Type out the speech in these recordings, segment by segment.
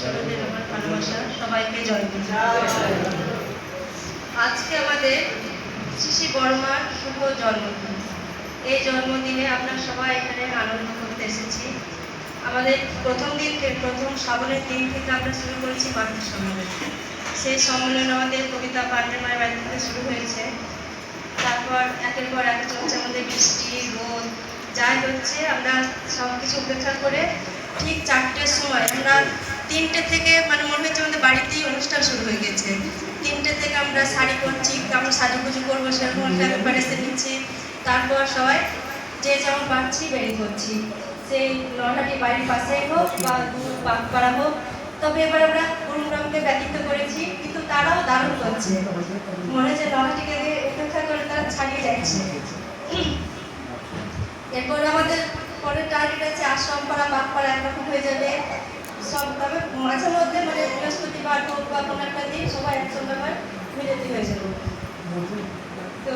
ছোটদের আমার ভালোবাসা, সবাইকে জন্মদিন। আজকে আমাদের শ্রী বড়মার শুভ জন্মদিন। এই জন্মদিনে আমরা সবাই এখানে আনন্দ করতে এসেছি। আমাদের প্রথম শ্রাবণের দিন থেকে আমরা শুরু করেছি পাঠ্য সম্মেলন। সেই সম্মেলন আমাদের কবিতা পাণ্ডের মায়ের বাড়ি থেকে শুরু হয়েছে। তারপর একের পর এক চলছে আমাদের বৃষ্টি, রোদ, যাই হচ্ছে আমরা সব কিছু উপেক্ষা করে ঠিক 4টের সময় আমরা 3টে থেকে মনে হচ্ছে আমাদের বাড়িতেই অনুষ্ঠান শুরু হয়ে গেছে। 3টে থেকে আমরা শাড়ি পরছি, আমরা সাজুগুজু করবো সেরকম একটা প্রিপারেশন নিচ্ছি। তারপর সবাই যে যেমন পারছি বেরিয়ে পড়ছি, সেই নটাটি বাড়ির পাশেই হোক বা দূর পাড়া হোক। তবে এবার আমরা কুড়ুমগ্রামকে ব্যতীত করেছি, কিন্তু তারাও দারুণ করছে। মনে হচ্ছে নটাটিকে উপেক্ষা করে তারা ছাড়িয়ে যাচ্ছে। এরপর আমাদের পরের টার্গেট আছে আশ্রম পাড়া, বাগপাড়া একরকম হয়ে যাবে সব। তবে মাঝে মধ্যে মানে বৃহস্পতিবার হোক বা কোনো একটা দিন সবাই একসঙ্গে আবার মিলিত হয়ে যাবে। তো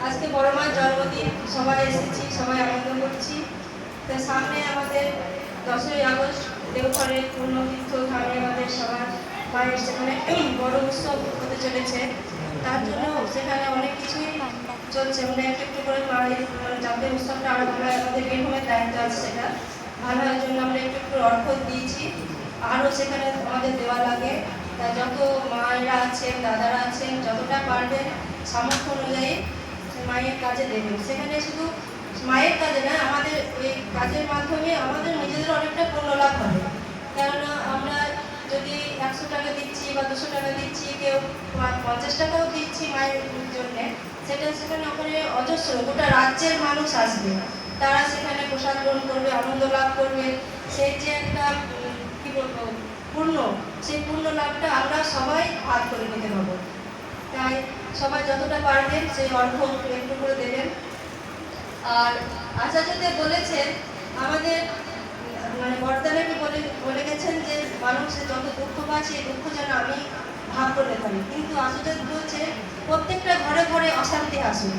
আজকে বড় মার জন্মদিন, সবাই এসেছি, সবাই আনন্দ করছি। তো সামনে আমাদের 10ই আগস্ট দেওঘরের পূর্ণতীর্থ ধামে আমাদের সবার মায়ের সেখানে বড় উৎসব হতে চলেছে। তার জন্য সেখানে অনেক কিছুই চলছে, মানে একটু একটু করে মায়ের যাতে উৎসবটা আরো ভালো হয়, আমাদের বীরভূমের দায়িত্ব আছে সেটা ভালো হওয়ার জন্য আমরা একটু একটু অর্থ দিয়েছি। আরও সেখানে আমাদের দেওয়া লাগে। তা যত মায়েরা আছেন, দাদারা আছেন, যতটা পারবেন সামর্থ্য অনুযায়ী মায়ের কাজে দেবেন। সেখানে শুধু মায়ের কাজে না, আমাদের এই কাজের মাধ্যমে আমাদের নিজেদের অনেকটা পুণ্যলাভ হবে। কেননা আমরা যদি 100 টাকা দিচ্ছি বা 200 টাকা দিচ্ছি, কেউ 50 টাকাও দিচ্ছি মায়ের জন্যে, সেখানে ওখানে অজস্র গোটা রাজ্যের মানুষ আসবে। তারা সেখানে প্রসাদ গ্রহণ করবে, আনন্দ লাভ করবে। সেই যে একটা কি বলবো পূর্ণ, সেই পূর্ণ লাভটা আমরা সবাই ভাগ করে নিতে পারবো। তাই সবাই যতটা পারবেন সেই অর্থ একটু করে দেবেন। আর আচার্যদেব বলেছেন আমাদের মানে বরদানাকে বলে গেছেন যে মানুষের যত দুঃখ পায় সেই দুঃখ যেন আমি ভাগ করতে পারি। কিন্তু আচার্যদেব বলছে প্রত্যেকটা ঘরে ঘরে অশান্তি আসুন,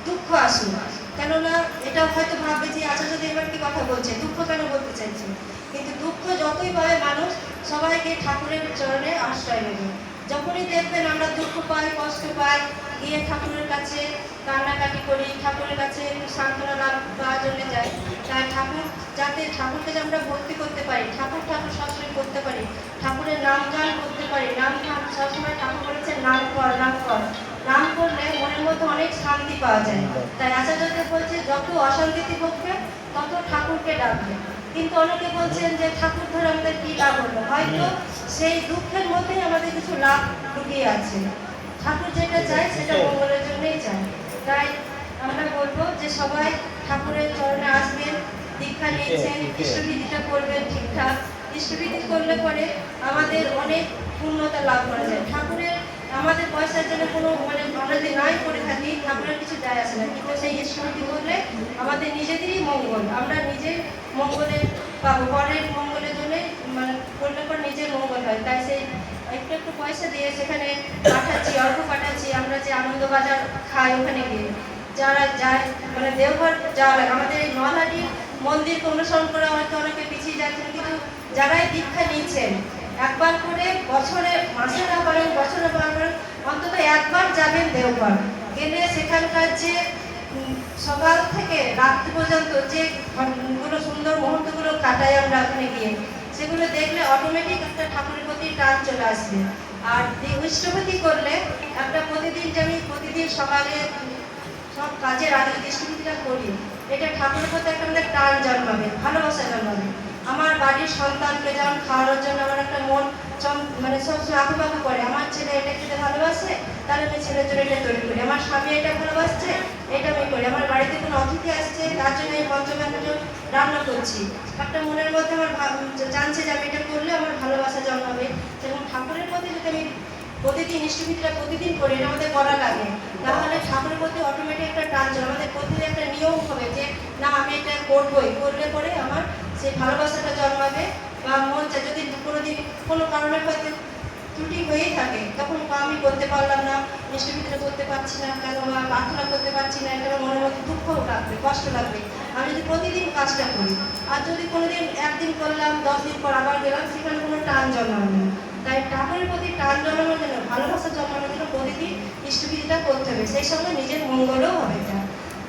দুঃখ আসুন। কেননা এটা হয়তো ভাববে যে আচার্যদেব এবার কি কথা বলছে, দুঃখ কেন বলতে চাইছে। কিন্তু দুঃখ যতই পায় মানুষ, সবাইকে ঠাকুরের চরণে আশ্রয় নেবে। যখনই দেখবেন আমরা দুঃখ পাই, কষ্ট পাই, গিয়ে ঠাকুরের কাছে কান্নাকাটি করি, ঠাকুরের কাছে একটু সান্ত্বনা লাভ পাওয়ার জন্য যাই। তাই ঠাকুরকে যে আমরা ভক্তি করতে পারি, ঠাকুর সবসময় করতে পারি, ঠাকুরের নাম গান করতে পারি। নাম গান সবসময় ঠাকুর বলেছেন নাম কর, নাম কর। নাম করলে মনের মধ্যে অনেক শান্তি পাওয়া যায়। তাই আচার্যদেব বলছে যত অশান্তিতে ভুগবে তত ঠাকুরকে ডাকবে। কিন্তু অনেকে বলছেন যে ঠাকুর ধরে আমাদের কি লাভ হলো, হয়তো সেই দুঃখের মধ্যেই আমাদের কিছু লাভ লুকিয়ে আছে। ঠাকুর যেটা চায় সেটা মঙ্গলের জন্যই চায়। তাই আমরা বলবো যে সবাই ঠাকুরের চরণে আসবেন, দীক্ষা নিয়েছেন, ইষ্টবিধিটা করবেন ঠিকঠাক। ইষ্টবিধি করলে পরে আমাদের অনেক পূর্ণতা লাভ করা যায়। ঠাকুরের আমাদের পয়সার জন্য কোনো মানে আমরা যদি নাই করে থাকি, ঠাকুরের কিছু যায় আসে না। কিন্তু সেই ইষ্টবিধি করলে আমাদের নিজেদেরই মঙ্গল, আমরা নিজের মঙ্গলে পাবো, পরের মঙ্গলের জন্যই মানে করলে পর নিজের মঙ্গল হয়। তাই সেই একটু একটু পয়সা দিয়ে সেখানে পাঠাচ্ছি, অর্ঘ পাঠাচ্ছি। আমরা যে আনন্দবাজার খাই ওখানে গিয়ে যারা যায় মানে দেওঘর যাওয়া লাগে, আমাদের এই নলহাটির মন্দিরকে অনুসরণ করে হয়তো অনেকে পিছিয়ে যাচ্ছেন, কিন্তু যারাই দীক্ষা নিচ্ছেন একবার করে বছরে, মাসে না পারেন বছরে পারেন, অন্তত একবার যাবেন দেওঘর। গেলে সেখানকার যে সকাল থেকে রাত্রি পর্যন্ত যে সুন্দর মুহূর্তগুলো কাটাই আমরা ওখানে গিয়ে, সেগুলো দেখলে অটোমেটিক একটা ঠাকুরের প্রতি টান চলে আসবে। আর ইষ্টভূতি করলে একটা প্রতিদিন সকালে সব কাজের আগে ইষ্টভূতিটা করি, এটা ঠাকুরের প্রতি একটা আমাদের টান জন্মাবে, ভালোবাসা জন্মাবে। আমার বাড়ির সন্তানকে যেমন খাওয়ানোর জন্য আমার একটা মন মানে সবসময় আঁকুপাকু করে, আমার ছেলে এটা খেতে ভালোবাসে, তাহলে আমি ছেলের জন্য এটা তৈরি করি। আমার স্বামী এটা ভালোবাসছে, এটা আমি করি। আমার বাড়িতে কোনো অতিথি আসছে, তার জন্য আমি পঞ্চমের রান্না করছি। একটা মনের মধ্যে আমার জানছে যে আমি এটা করলে আমার ভালোবাসা জন্মাবে। যেমন ঠাকুরের প্রতি যদি আমি প্রতিদিন ইষ্টভূতিটা প্রতিদিন করি, এটা আমাদের করা লাগে, তাহলে ঠাকুরের প্রতি অটোমেটিক একটা টান চলে। আমাদের প্রতিদিন একটা নিয়ম হবে যে না আমি এটা করবোই, করলে পরে আমার সেই ভালোবাসাটা জন্মাবে। বা মন চায় যদি কোনোদিন কোনো কারণে হয়তো ত্রুটি হয়েই থাকে, তখন আমি করতে পারলাম না, ইষ্টভূতিটা করতে পারছি না কেন, বা প্রার্থনা করতে পারছি না, এটা মনের মধ্যে দুঃখ লাগবে, কষ্ট লাগবে। আমি যদি প্রতিদিন কাজটা করি। আর যদি কোনোদিন একদিন করলাম 10 দিন পর আবার গেলাম, সেখানে কোনো টান জন্মাবে না। তাই ঠাকুরের প্রতি টান জন্মানোর জন্য, ভালোবাসা জন্মানোর জন্য প্রতিদিন ইষ্টবিধিটা করতে হবে, সেই সঙ্গে নিজের মঙ্গলও হবে এটা।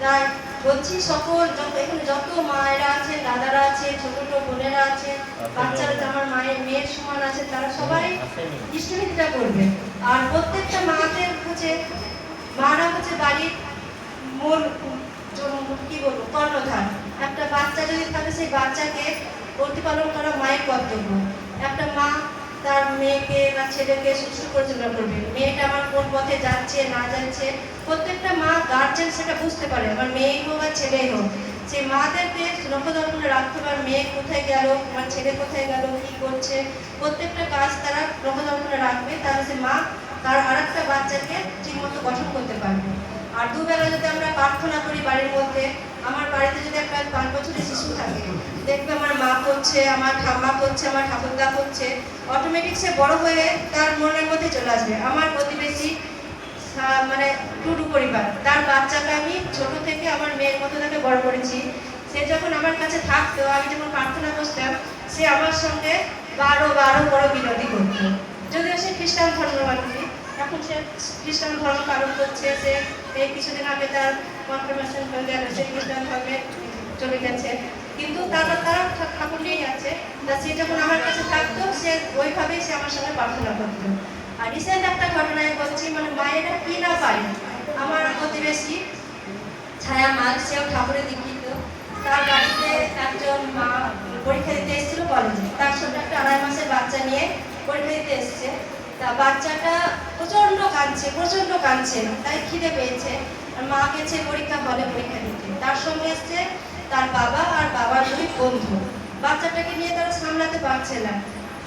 তাই বলছি সকল এখানে যত মায়েরা আছে, দাদারা আছে, ছোট ছোট বোনেরা আছে, বাচ্চারা আমার মেয়ের সমান আছে, তারা সবাই ইষ্টবিধিটা করবে। আর প্রত্যেকটা মারা হচ্ছে বাড়ির মূল কি বলবো কর্ণধার। একটা বাচ্চা যদি থাকে, সেই বাচ্চাকে প্রতিপালন করা মায়ের কর্তব্য। একটা মা তার মেয়েকে বা ছেলেকে সুস্থ পরিচালনা করবে। মেয়েটা আমার কোন পথে যাচ্ছে না যাচ্ছে, প্রত্যেকটা মা গার্জেন সেটা বুঝতে পারে, আমার মেয়েই হোক আর ছেলেই হোক। সেই মাদেরকে নখদর্পণে রাখতে পারে, মেয়ে কোথায় গেল, আমার ছেলে কোথায় গেল, কি করছে, প্রত্যেকটা কাজ তারা নখদর্পণে রাখবে। তাহলে সে মা তার আর একটা বাচ্চাকে ঠিকমতো গঠন করতে পারবে। আর দুবেলা যদি আমরা প্রার্থনা করি বাড়ির মধ্যে, আমার বাড়িতে যদি একটা 5 বছরের শিশু থাকে, দেখবে আমার মা করছে, আমার ঠাম্মা করছে, আমার ঠাকুরদা করছে, অটোমেটিক সে বড় হয়ে তার মনের মধ্যে চলে আসবে। আমার প্রতিবেশী মানে টুডু পরিবার, তার বাচ্চাকে আমি ছোট থেকে আমার মেয়ের মতো তাকে বড় করেছি। সে যখন আমার কাছে থাকতো, আমি যখন প্রার্থনা করতাম, সে আমার সঙ্গে বারো বড় বিরোধী করতো। যদিও সে খ্রিস্টান ধর্মাবলম্বী, এখন সে খ্রিস্টান ধর্ম পালন করছে। সে এই কিছুদিন আগে তার কনফার্মেশন হয়ে গেল, সে খ্রিস্টান ধর্মে চলে গেছে, কিন্তু তারা ঠাকুর নিয়েই আছে। তা সে যখন আমার কাছে থাকতো, সে ওইভাবেই সে আমার সঙ্গে প্রার্থনা করতো। আর রিসেন্ট একটা ঘটনায় বলছি, মানে মায়েরা কি না পায়। আমার প্রতিবেশী ছায়া মা, সেও ঠাকুরে দীক্ষিত। তার বাড়িতে একজন মা পরীক্ষা দিতে এসেছিল কলেজে, তার সঙ্গে একটা 2.5 মাসের বাচ্চা নিয়ে পরীক্ষা দিতে এসছে। তা বাচ্চাটা প্রচণ্ড কাঁদছে, তাই খিদে পেয়েছে। আর মা গেছে পরীক্ষা হলে পরীক্ষা দিতে, তার সঙ্গে এসছে তার বাবা আর বাবার 2 বন্ধু। বাচ্চাটাকে নিয়ে তারা সামলাতে পারছে না,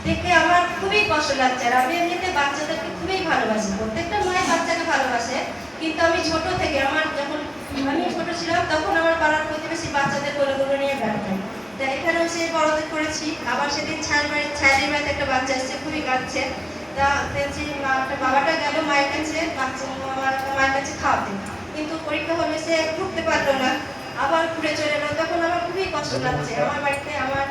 দেখে আমার খুবই কষ্ট লাগছে। আর আমি এমনিতে বাচ্চাদেরকে খুবই ভালোবাসি, প্রত্যেকটা মায়ের বাচ্চাকে ভালোবাসে, কিন্তু আমি ছোট থেকে, যখন আমি ছোট ছিলাম, তখন আমার পাড়ার প্রতিবেশী বাচ্চাদের কোলে নিয়ে বেড়াতাম। তা এখানেও সে বড়দের করেছি। আবার সেদিন ছায়ারির বাড়িতে একটা বাচ্চা এসছে, খুবই কাঁদছে। তা দেখছি বাবাটা গেল মায়ের কাছে, মায়ের কাছে খাওয়াতে, কিন্তু পরীক্ষা হলে সে ঢুকতে পারলো না, আবার ঘুরে চলে এলো। তখন আমার খুবই কষ্ট লাগছে। আমার বাড়িতে আমার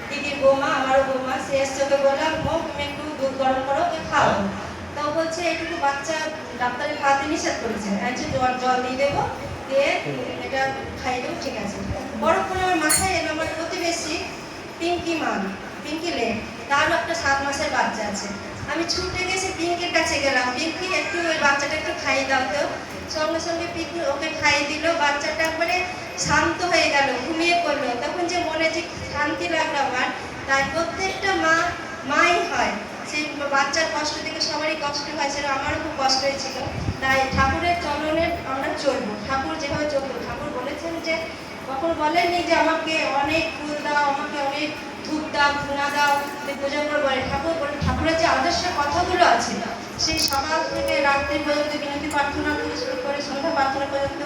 দিদির বৌমা, আমারও বৌমা, সে এসছে, ওকে বললাম তুমি একটু দুধ গরম করো, ওকে খাওয়াবো। তাও বলছে এইটুকু বাচ্চা ডাক্তারের খাওয়াতে নিষেধ করেছে, জল দিয়ে দেবো, দিয়ে এটা খাইয়ে দেবো, ঠিক আছে। বরফ করে আমার মাথায় এলো আমার প্রতিবেশী পিঙ্কি লে, তারও একটা 7 মাসের বাচ্চা আছে। আমি ছুটে গেছি পিঙ্কির কাছে গেলাম, পিঙ্কি একটু ওই বাচ্চাটা একটু খাইয়ে দাও তো। সঙ্গে সঙ্গে পিঙ্কি ওকে খাইয়ে দিল। বাচ্চাটা একবারে শান্ত হয়ে গেল, ঘুমিয়ে পড়লো। তখন যে মনে যে শান্তি লাগলো আমার। তাই প্রত্যেকটা মাই হয়, সেই বাচ্চার কষ্ট থেকে সবারই কষ্ট হয়, সেটা আমারও খুব কষ্ট হয়েছিল। তাই ঠাকুরের চরণে আমরা চলবো, ঠাকুর যেভাবে চলতো। ঠাকুর বলেছেন যে, কখনো বলেননি যে আমাকে অনেক ফুল দাও, আমাকে অনেক ধূপ দাও, ধুনা দাও, পূজা করে বলে। ঠাকুরের যে আদর্শের কথাগুলো আছে, সেই সকাল থেকে রাত্রি পর্যন্ত বিনতি প্রার্থনা থেকে শুরু করে সন্ধ্যা প্রার্থনা পর্যন্ত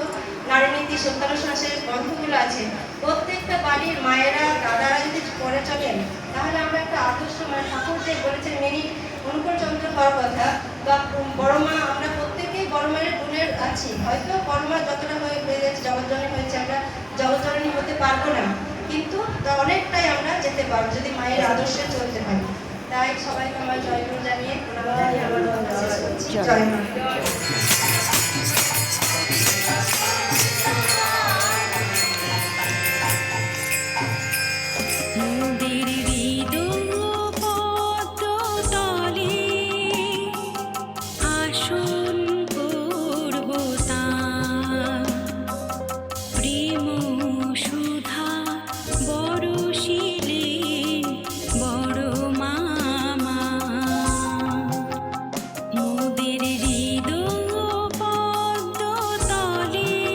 নারীনীতি সত্যানুশাসনের গ্রন্থগুলো আছে। প্রত্যেকটা বাড়ির মায়েরা দাদারা যদি পড়ে চলেন, তাহলে আমরা একটা আদর্শ, মানে ঠাকুর যে বলেছেন মেনি অনুকূলচন্দ্র হওয়ার কথা, বা বড় মা, আমরা প্রত্যেকেই বড় মায়ের গুণের আছি। হয়তো বড় মা যতটা হয়ে গেছে, জগৎজননী হয়েছে, আমরা জগৎজননী হতে পারবো না, কিন্তু অনেকটাই আমরা যেতে পারবো যদি মায়ের আদর্শে চলতে পারি। তাই সবাইকে আমার জয়গুরু জানিয়ে প্রণাম জানিয়ে আমার শেষ করছি। জয় মা। মোদের হৃদয় পদ্ম তলে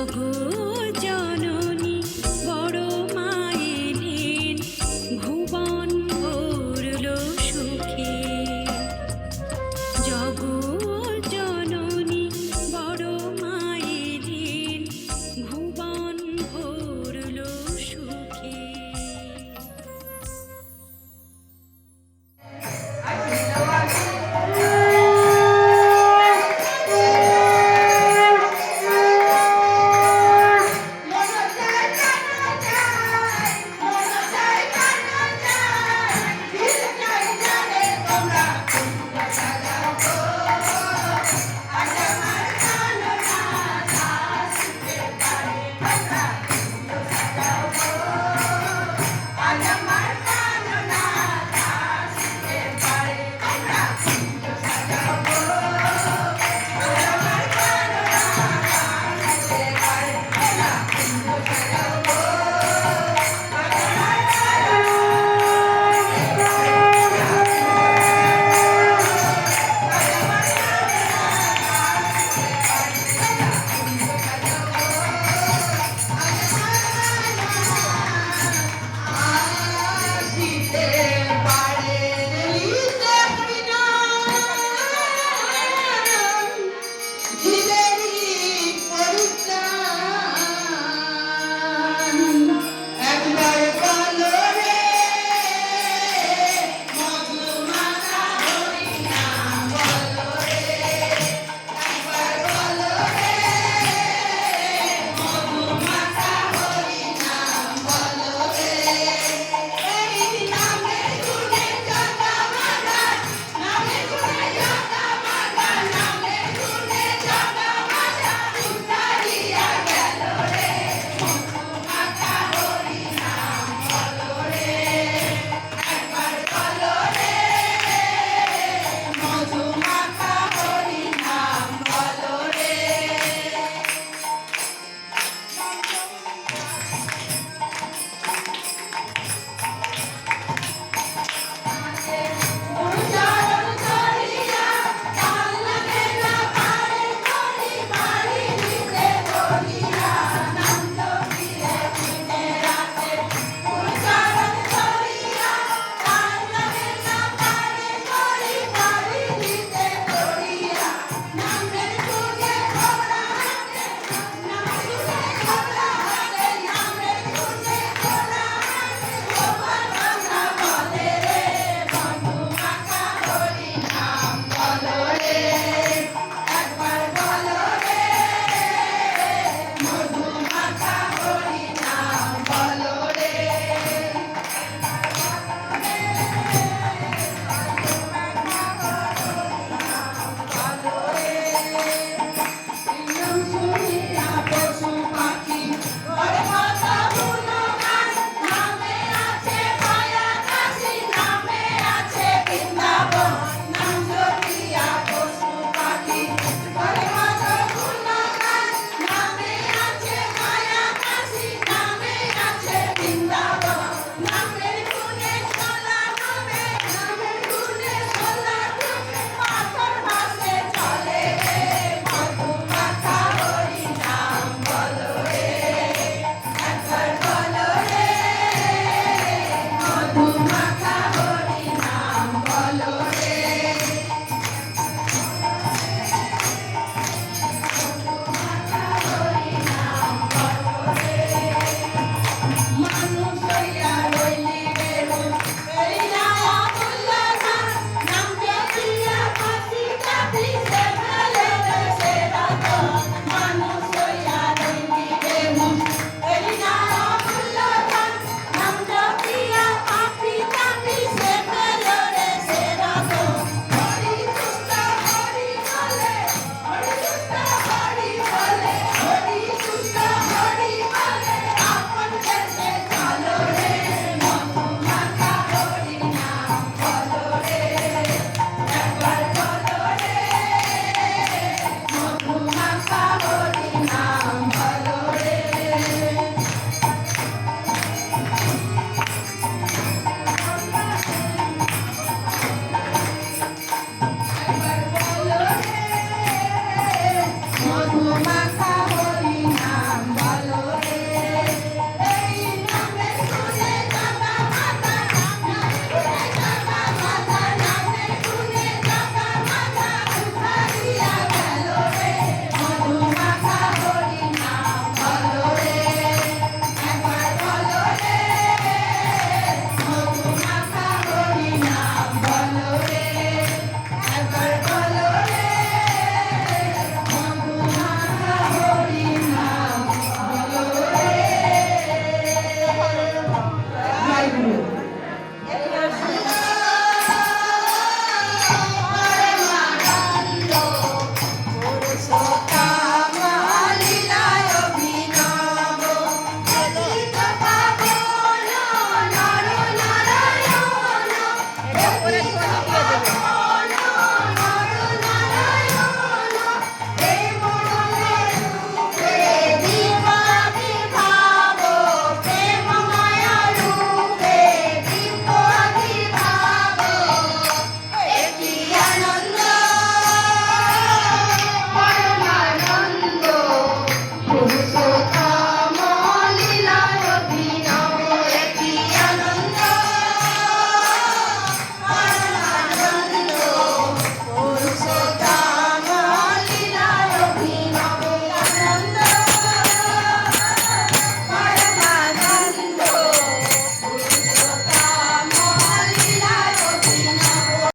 ঘুর